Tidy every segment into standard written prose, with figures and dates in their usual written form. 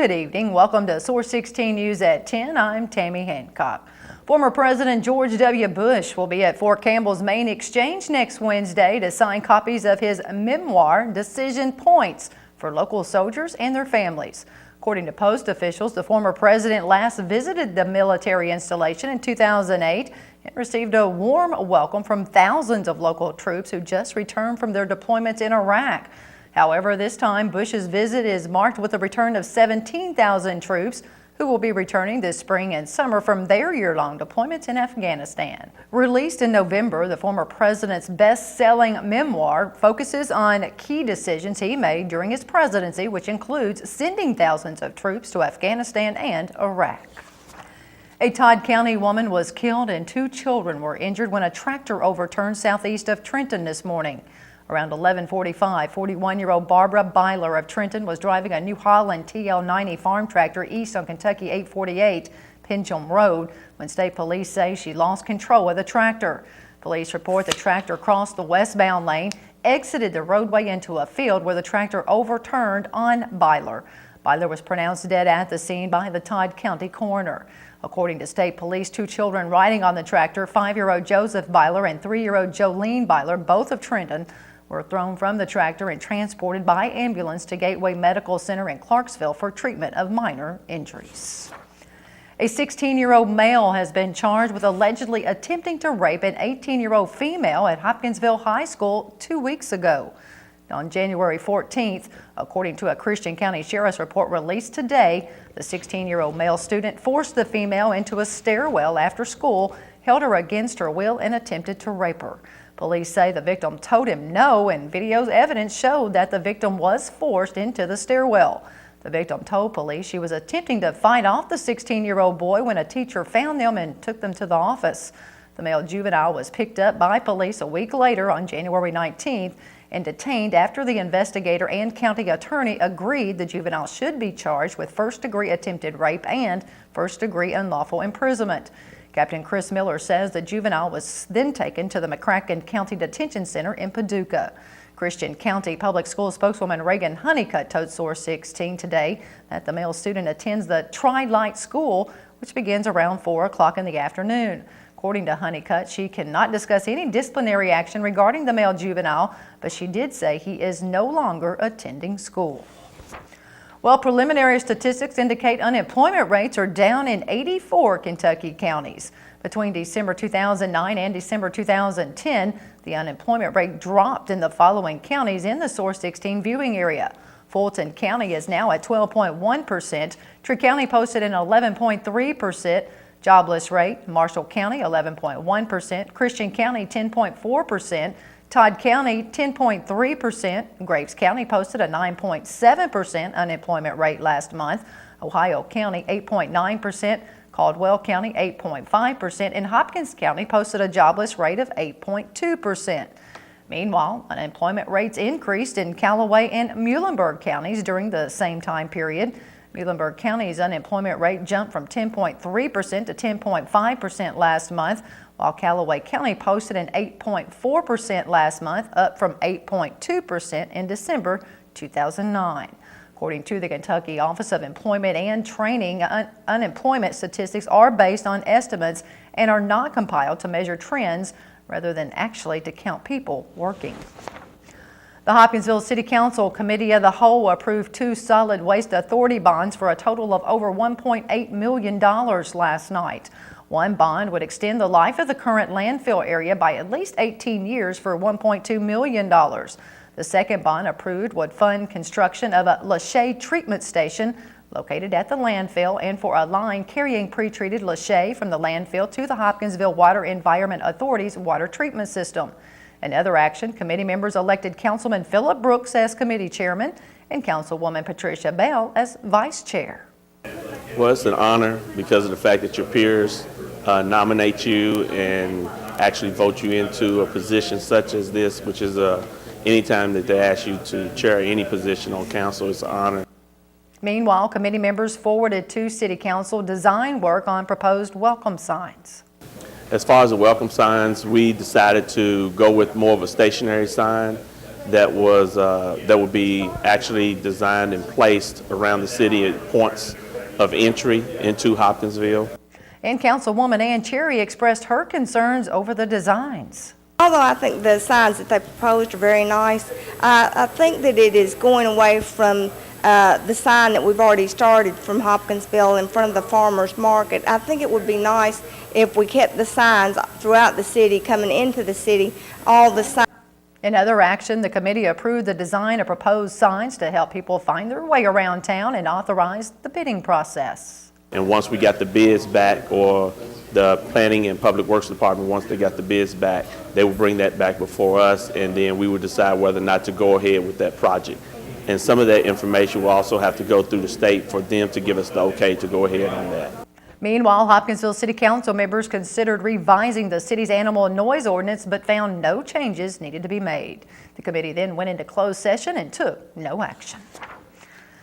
Good evening. Welcome to Source 16 News at 10. I'm Tammy Hancock. Former President George W. Bush will be at Fort Campbell's main exchange next Wednesday to sign copies of his memoir, Decision Points, for local soldiers and their families. According to Post officials, the former president last visited the military installation in 2008 and received a warm welcome from thousands of local troops who just returned from their deployments in Iraq. However, this time Bush's visit is marked with the return of 17,000 troops who will be returning this spring and summer from their year-long deployments in Afghanistan. Released in November, the former president's best-selling memoir focuses on key decisions he made during his presidency, which includes sending thousands of troops to Afghanistan and Iraq. A Todd County woman was killed and 2 children were injured when a tractor overturned southeast of Trenton this morning. Around 11:45, 41-year-old Barbara Byler of Trenton was driving a New Holland TL90 farm tractor east on Kentucky 848 Pincham Road when state police say she lost control of the tractor. Police report the tractor crossed the westbound lane, exited the roadway into a field where the tractor overturned on Byler. Byler was pronounced dead at the scene by the Todd County coroner. According to state police, 2 children riding on the tractor, 5-year-old Joseph Byler and 3-year-old Jolene Byler, both of Trenton, were thrown from the tractor and transported by ambulance to Gateway Medical Center in Clarksville for treatment of minor injuries. A 16-year-old male has been charged with allegedly attempting to rape an 18-year-old female at Hopkinsville High School 2 weeks ago. On January 14th, according to a Christian County Sheriff's report released today, the 16-year-old male student forced the female into a stairwell after school, held her against her will, and attempted to rape her. Police say the victim told him no, and video evidence showed that the victim was forced into the stairwell. The victim told police she was attempting to fight off the 16-year-old boy when a teacher found them and took them to the office. The male juvenile was picked up by police a week later on January 19th and detained after the investigator and county attorney agreed the juvenile should be charged with first-degree attempted rape and first-degree unlawful imprisonment. Captain Chris Miller says the juvenile was then taken to the McCracken County Detention Center in Paducah. Christian County Public School spokeswoman Reagan Honeycutt told Source 16 today that the male student attends the Tri-Light School, which begins around 4 o'clock in the afternoon. According to Honeycutt, she cannot discuss any disciplinary action regarding the male juvenile, but she did say he is no longer attending school. Well, preliminary statistics indicate unemployment rates are down in 84 Kentucky counties. Between December 2009 and December 2010, the unemployment rate dropped in the following counties in the Source 16 viewing area. Fulton County is now at 12.1%. Tree County posted an 11.3% jobless rate. Marshall County 11.1%. Christian County 10.4%. Todd County 10.3%. Graves County posted a 9.7% unemployment rate last month. Ohio County 8.9%. Caldwell County 8.5%. And Hopkins County posted a jobless rate of 8.2%. Meanwhile, unemployment rates increased in Callaway and Muhlenberg counties during the same time period. Muhlenberg County's unemployment rate jumped from 10.3% to 10.5% last month, while Callaway County posted an 8.4% last month, up from 8.2% in December 2009. According to the Kentucky Office of Employment and Training, unemployment statistics are based on estimates and are not compiled to measure trends rather than actually to count people working. The Hopkinsville City Council Committee of the Whole approved 2 solid waste authority bonds for a total of over $1.8 million last night. One bond would extend the life of the current landfill area by at least 18 years for $1.2 million. The second bond approved would fund construction of a Lachey treatment station located at the landfill and for a line carrying pre-treated Lachey from the landfill to the Hopkinsville Water Environment Authority's water treatment system. In other action, committee members elected Councilman Philip Brooks as committee chairman and Councilwoman Patricia Bell as vice chair. Well, it's an honor because of the fact that your peers nominate you and actually vote you into a position such as this, which is anytime that they ask you to chair any position on council, it's an honor. Meanwhile, committee members forwarded to City Council design work on proposed welcome signs. As far as the welcome signs, we decided to go with more of a stationary sign that would be actually designed and placed around the city at points of entry into Hopkinsville. And Councilwoman Ann Cherry expressed her concerns over the designs. Although I think the signs that they proposed are very nice, I think that it is going away from the sign that we've already started from Hopkinsville in front of the farmers market. I think it would be nice if we kept the signs throughout the city, coming into the city, all the signs. In other action, the committee approved the design of proposed signs to help people find their way around town and authorized the bidding process. And once we got the bids back, or the Planning and Public Works Department, once they got the bids back, they will bring that back before us, and then we would decide whether or not to go ahead with that project. And some of that information will also have to go through the state for them to give us the okay to go ahead on that. Meanwhile, Hopkinsville City Council members considered revising the city's animal noise ordinance but found no changes needed to be made. The committee then went into closed session and took no action.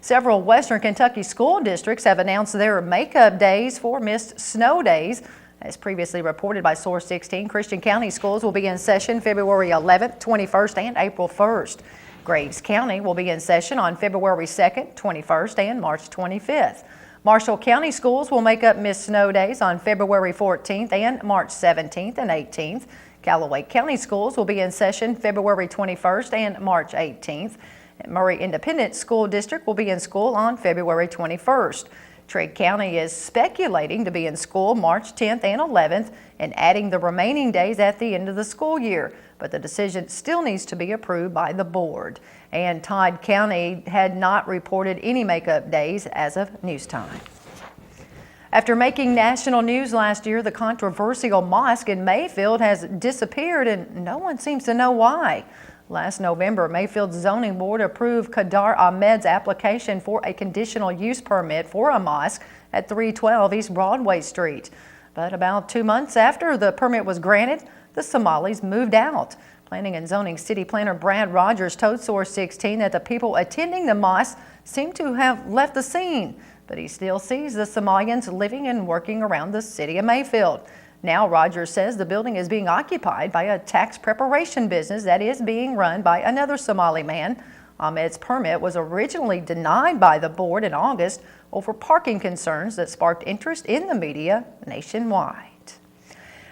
Several Western Kentucky school districts have announced their makeup days for missed snow days. As previously reported by Source16, Christian County schools will be in session February 11th, 21st, and April 1st. Graves County will be in session on February 2nd, 21st, and March 25th. Marshall County schools will make up missed snow days on February 14th and March 17th and 18th. Callaway County schools will be in session February 21st and March 18th. Murray Independent School District will be in school on February 21st. Trigg County is speculating to be in school March 10th and 11th and adding the remaining days at the end of the school year, but the decision still needs to be approved by the board. And Todd County had not reported any makeup days as of news time. After making national news last year, the controversial mosque in Mayfield has disappeared and no one seems to know why. Last November, Mayfield's zoning board approved Kadar Ahmed's application for a conditional use permit for a mosque at 312 East Broadway Street. But about 2 months after the permit was granted, the Somalis moved out. Planning and Zoning City Planner Brad Rogers told Source16 that the people attending the mosque seem to have left the scene, but he still sees the Somalians living and working around the city of Mayfield. Now, Rogers says the building is being occupied by a tax preparation business that is being run by another Somali man. Ahmed's permit was originally denied by the board in August over parking concerns that sparked interest in the media nationwide.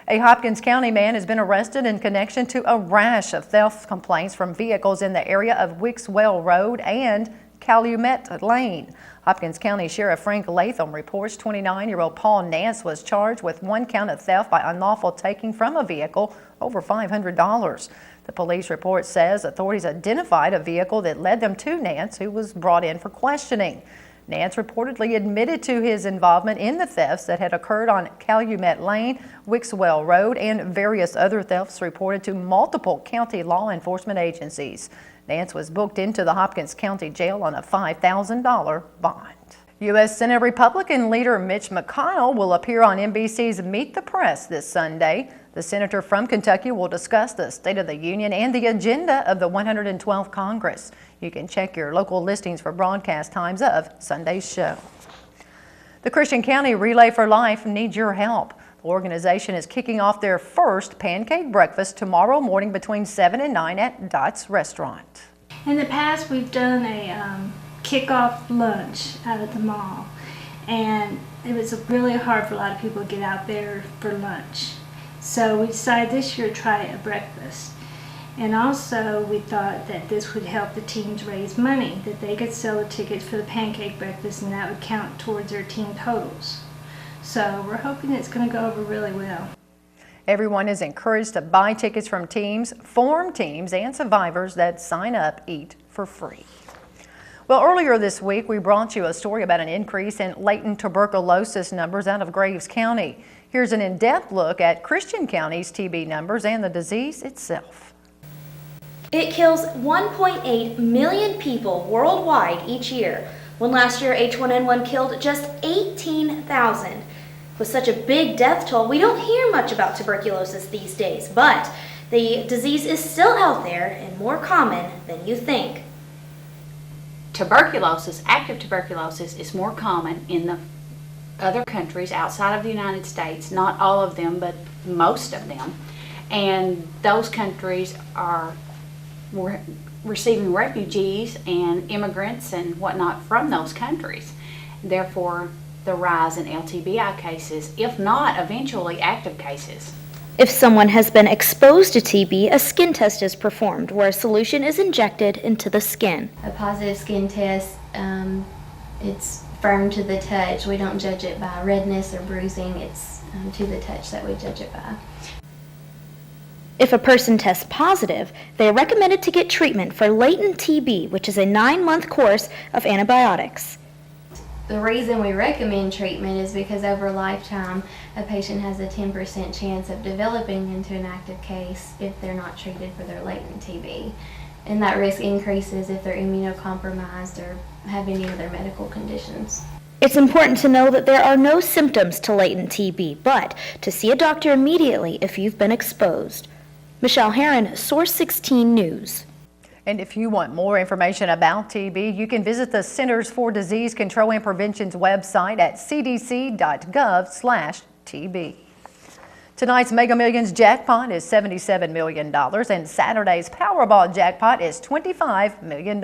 A Hopkins County man has been arrested in connection to a rash of theft complaints from vehicles in the area of Wixwell Road and Calumet Lane. Hopkins County Sheriff Frank Latham reports 29-year-old Paul Nance was charged with 1 count of theft by unlawful taking from a vehicle over $500. The police report says authorities identified a vehicle that led them to Nance, who was brought in for questioning. Nance reportedly admitted to his involvement in the thefts that had occurred on Calumet Lane, Wixwell Road, and various other thefts reported to multiple county law enforcement agencies. Nance was booked into the Hopkins County Jail on a $5,000 bond. U.S. Senate Republican leader Mitch McConnell will appear on NBC's Meet the Press this Sunday. The senator from Kentucky will discuss the State of the Union and the agenda of the 112th Congress. You can check your local listings for broadcast times of Sunday's show. The Christian County Relay for Life needs your help. The organization is kicking off their first pancake breakfast tomorrow morning between 7 and 9 at Dot's Restaurant. In the past, we've done a kickoff lunch out at the mall, and it was really hard for a lot of people to get out there for lunch. So we decided this year to try a breakfast. And also we thought that this would help the teams raise money, that they could sell the tickets for the pancake breakfast and that would count towards their team totals. So we're hoping it's going to go over really well. Everyone is encouraged to buy tickets from teams, form teams, and survivors that sign up eat for free. Well, earlier this week, we brought you a story about an increase in latent tuberculosis numbers out of Graves County. Here's an in-depth look at Christian County's TB numbers and the disease itself. It kills 1.8 million people worldwide each year, when last year H1N1 killed just 18,000. With such a big death toll, we don't hear much about tuberculosis these days, but the disease is still out there and more common than you think. Tuberculosis, active tuberculosis, is more common in the other countries outside of the United States, not all of them, but most of them. And those countries are receiving refugees and immigrants and whatnot from those countries. Therefore, the rise in LTBI cases, if not eventually active cases. If someone has been exposed to TB, a skin test is performed where a solution is injected into the skin. A positive skin test, it's firm to the touch. We don't judge it by redness or bruising. It's to the touch that we judge it by. If a person tests positive, they are recommended to get treatment for latent TB, which is a 9-month course of antibiotics. The reason we recommend treatment is because over a lifetime, a patient has a 10% chance of developing into an active case if they're not treated for their latent TB. And that risk increases if they're immunocompromised or have any other medical conditions. It's important to know that there are no symptoms to latent TB, but to see a doctor immediately if you've been exposed. Michelle Herron, Source 16 News. And if you want more information about TB, you can visit the Centers for Disease Control and Prevention's website at cdc.gov/TB. Tonight's Mega Millions jackpot is $77 million, and Saturday's Powerball jackpot is $25 million.